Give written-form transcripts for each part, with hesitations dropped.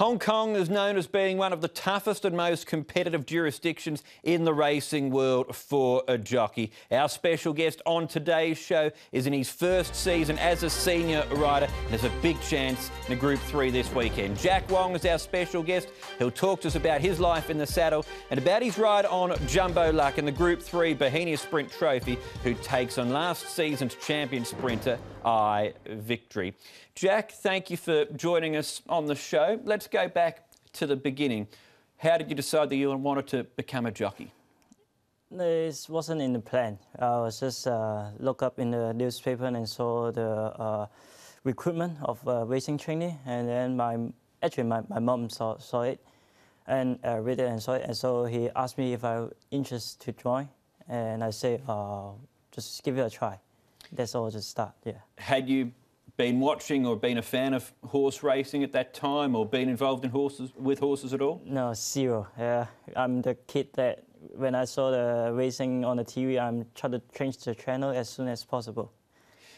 Hong Kong is known as being one of the toughest and most competitive jurisdictions in the racing world for a jockey. Our special guest on today's show is in his first season as a senior rider and has a big chance in a Group 3 this weekend. Jack Wong is our special guest. He'll talk to us about his life in the saddle and about his ride on Jumbo Luck in the Group 3 Bohemia Sprint Trophy, who takes on last season's champion sprinter, Victory. Jack, thank you for joining us on the show. Let's go back to the beginning. How did you decide that you wanted to become a jockey? It wasn't in the plan. I was just look up in the newspaper and saw the recruitment of racing training, and then my mom saw it and read it and saw it, and so he asked me if I was interested to join, and I said just give it a try. That's all, just start. Yeah. Had you been watching or been a fan of horse racing at that time, or been involved in horses at all? No, zero. Yeah, I'm the kid that when I saw the racing on the TV, I'm trying to change the channel as soon as possible.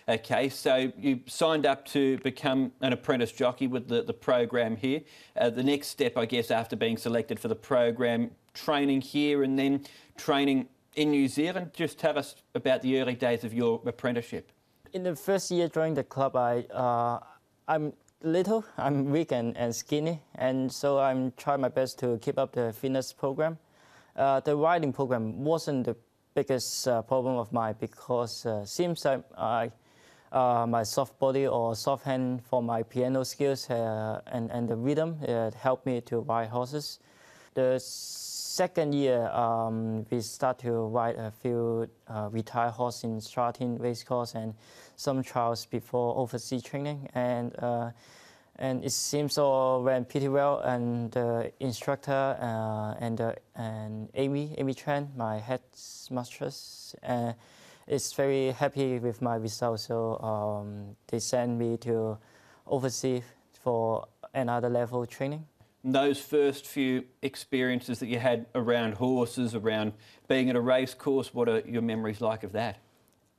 Okay, so you signed up to become an apprentice jockey with the program here. The next step, I guess, after being selected for the program, training here and then training in New Zealand. Just tell us about the early days of your apprenticeship. In the first year joining the club, I'm little, I'm weak and skinny, and so I'm trying my best to keep up the fitness program. The riding program wasn't the biggest problem of mine, because seems like my soft body or soft hand for my piano skills and the rhythm helped me to ride horses. The second year, we start to ride a few retired horses in Stratton racecourse and some trials before overseas training, and it seems all went pretty well. And the instructor and Amy Tran, my head mistress, is very happy with my results. So they sent me to overseas for another level training. Those first few experiences that you had around horses, around being at a race course, what are your memories like of that?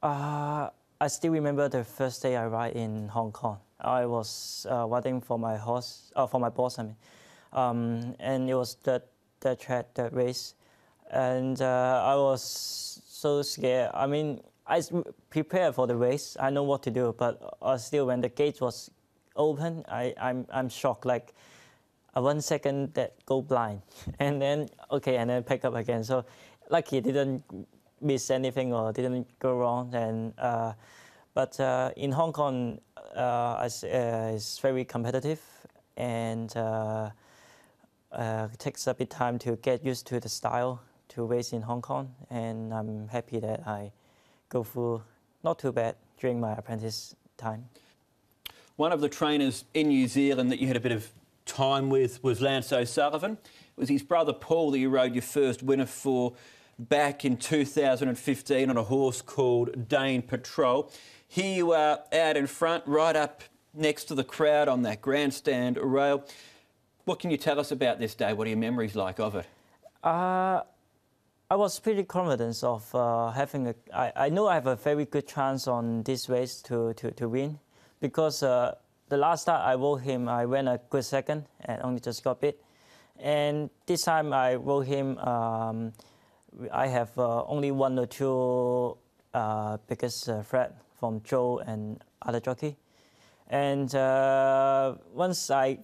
I still remember the first day I ride in Hong Kong. I was riding for my horse, for my boss, I mean, and it was the track, the race, and I was so scared. I mean, I prepared for the race. I know what to do, but still, when the gate was open, I'm shocked. Like, 1 second that go blind, and then and then pick up again. So lucky didn't miss anything or didn't go wrong. And but in Hong Kong, it's very competitive, and it takes a bit time to get used to the style to race in Hong Kong. And I'm happy that I go through not too bad during my apprentice time. One of the trainers in New Zealand that you had a bit of time with was Lance O'Sullivan. It was his brother Paul that you rode your first winner for back in 2015 on a horse called Dane Patrol. Here you are out in front, right up next to the crowd on that grandstand rail. What can you tell us about this day? What are your memories like of it? I was pretty confident of having I know I have a very good chance on this race to win, because the last start I rode him, I went a good second and only just got beat. And this time I rode him, I have only 1 or 2 biggest threat from Joe and other jockey. And once I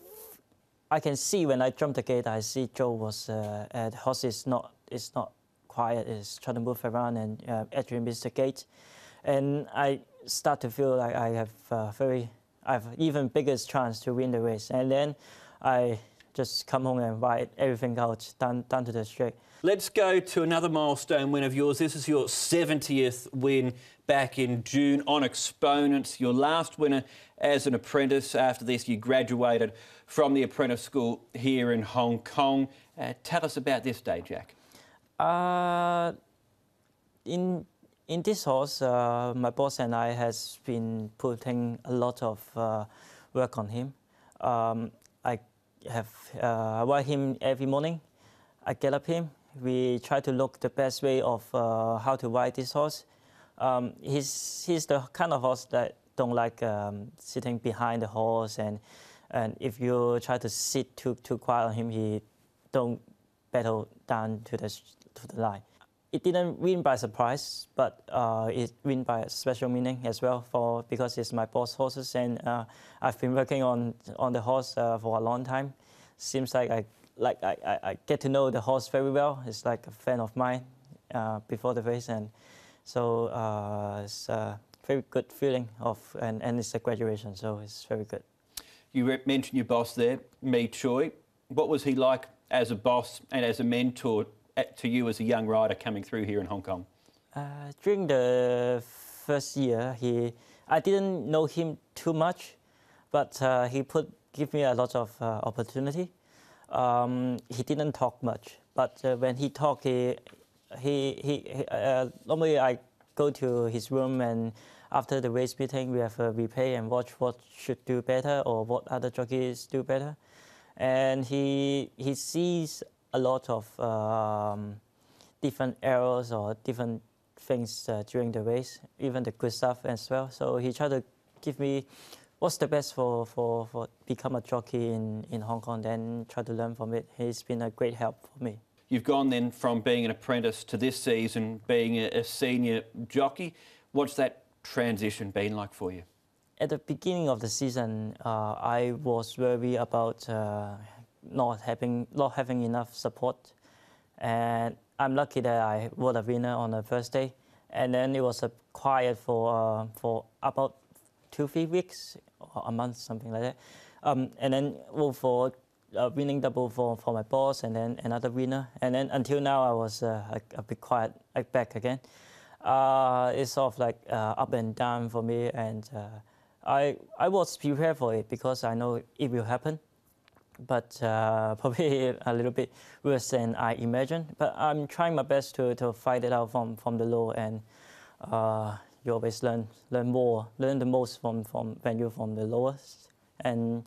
can see when I jump the gate, I see Joe was the horse is not quiet, is trying to move around, and actually missed the gate. And I start to feel like I have even biggest chance to win the race. And then I just come home and ride everything out down to the straight. Let's go to another milestone win of yours. This is your 70th win back in June on Exponents. Your last winner as an apprentice. After this, you graduated from the apprentice school here in Hong Kong. Tell us about this day, Jack. In this horse, my boss and I has been putting a lot of work on him. I ride him every morning. I get up him. We try to look the best way of how to ride this horse. He's the kind of horse that don't like sitting behind the horse and And if you try to sit too quiet on him, he don't battle down to the line. It didn't win by surprise, but it win by a special meaning as well because it's my boss horses, and I've been working on the horse for a long time. Seems like I get to know the horse very well. It's like a friend of mine before the race, and so it's a very good feeling and it's a graduation, so it's very good. You mentioned your boss there, Mi Choi. What was he like as a boss and as a mentor to you as a young rider coming through here in Hong Kong? During the first year, I didn't know him too much, but he give me a lot of opportunity. He didn't talk much, but when he talked, normally I go to his room, and after the race meeting, we have a replay and watch what should do better or what other jockeys do better. And he sees a lot of different errors or different things during the race, even the good stuff as well. So he tried to give me what's the best for become a jockey in Hong Kong, then try to learn from it. He's been a great help for me. You've gone then from being an apprentice to this season being a senior jockey. What's that transition been like for you? At the beginning of the season, I was worried about not having enough support, and I'm lucky that I was a winner on the first day, and then it was quiet for about 2-3 weeks or a month, something like that, and then for winning double for my boss, and then another winner, and then until now I was a bit quiet, back again. It's sort of like up and down for me, and I was prepared for it because I know it will happen, but probably a little bit worse than I imagined. But I'm trying my best to fight it out from the low, and you always learn the most from when you're from the lowest, and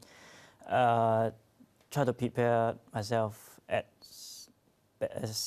try to prepare myself as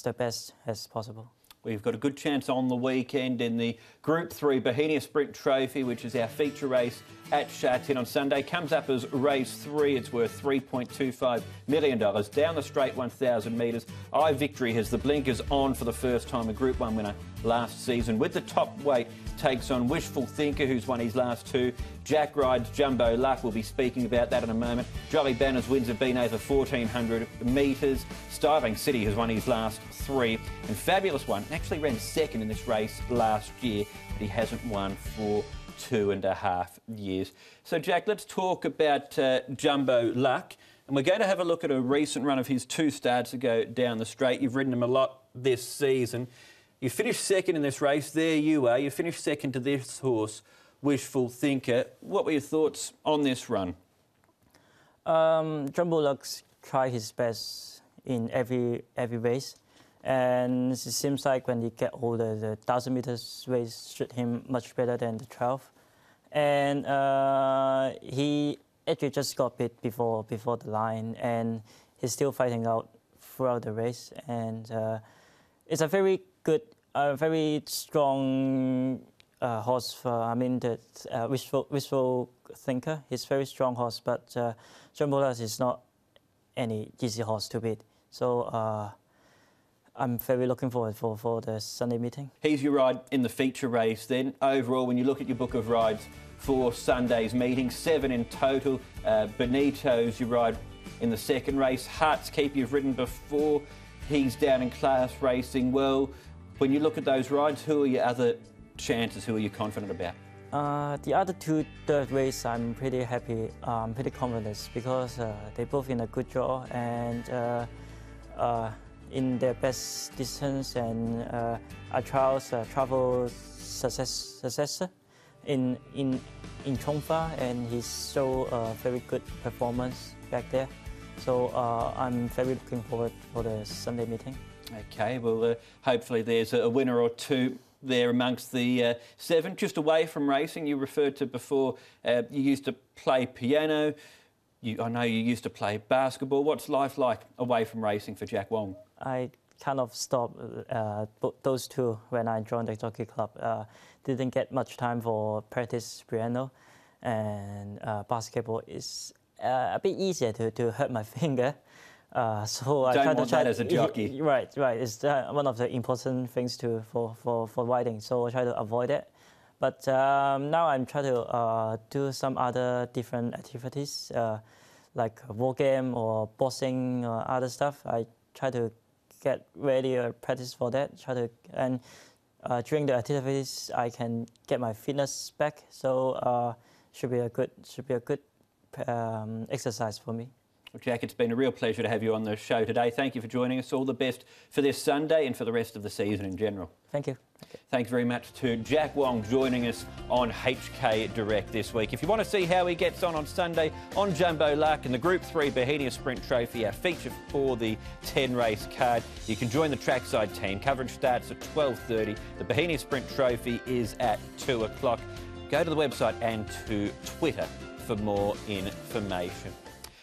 the best as possible. We've got a good chance on the weekend in the Group 3 Bohemia Sprint Trophy, which is our feature race at Sha Tin on Sunday. Comes up as race 3. It's worth $3.25 million. Down the straight 1,000 metres. iVictory has the blinkers on for the first time, a Group 1 winner last season. With the top weight, takes on Wishful Thinker, who's won his last 2. Jack rides Jumbo Luck. We'll be speaking about that in a moment. Jolly Banner's wins have been over 1,400 metres. Styling City has won his last 3. And Fabulous One actually ran second in this race last year, but he hasn't won for 2.5 years. So, Jack, let's talk about Jumbo Luck. And we're going to have a look at a recent run of his 2 starts ago down the straight. You've ridden him a lot this season. You finished second in this race. There you are. You finished second to this horse, Wishful Thinker. What were your thoughts on this run? Jumbo Luck's tried his best in every race. And it seems like when he get older, the 1,000 meters race suit him much better than the 12. And he actually just got bit before the line, and he's still fighting out throughout the race. And it's a very good, very strong horse for, the Wishful Thinker. He's a very strong horse, but Jumbo Luck is not any easy horse to beat. So I'm very looking forward for the Sunday meeting. He's your ride in the feature race then. Overall, when you look at your book of rides for Sunday's meeting, 7 in total. Benito's your ride in the second race. Heart's Keep you've ridden before. He's down in class racing well. When you look at those rides, who are your other chances? Who are you confident about? The other 2 third race, I'm pretty happy, pretty confident because they both in a good draw and in their best distance, and travel successor in Chongfa, and he showed a very good performance back there. So I'm very looking forward for the Sunday meeting. Okay, well, hopefully there's a winner or 2 there amongst the 7. Just away from racing, you referred to before, you used to play piano. I know you used to play basketball. What's life like away from racing for Jack Wong? I kind of stopped those 2 when I joined the jockey club. Didn't get much time for practice piano, and basketball is a bit easier to hurt my finger. So I Don't try want to try that as a jockey. Right. It's one of the important things for riding. So I try to avoid it. But now I'm trying to do some other different activities, like a war game or boxing or other stuff. I try to get ready or practice for that. And during the activities, I can get my fitness back. So should be a good exercise for me. Well, Jack, it's been a real pleasure to have you on the show today. Thank you for joining us. All the best for this Sunday and for the rest of the season in general. Thank you. Thanks very much to Jack Wong joining us on HK Direct this week. If you want to see how he gets on Sunday on Jumbo Luck in the Group 3 Bohemia Sprint Trophy, our feature for the 10-race card, you can join the trackside team. Coverage starts at 12:30. The Bohemia Sprint Trophy is at 2 o'clock. Go to the website and to Twitter for more information.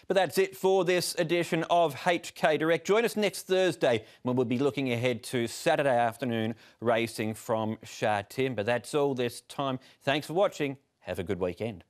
But that's it for this edition of HK Direct. Join us next Thursday when we'll be looking ahead to Saturday afternoon racing from Sha Tin. But that's all this time. Thanks for watching. Have a good weekend.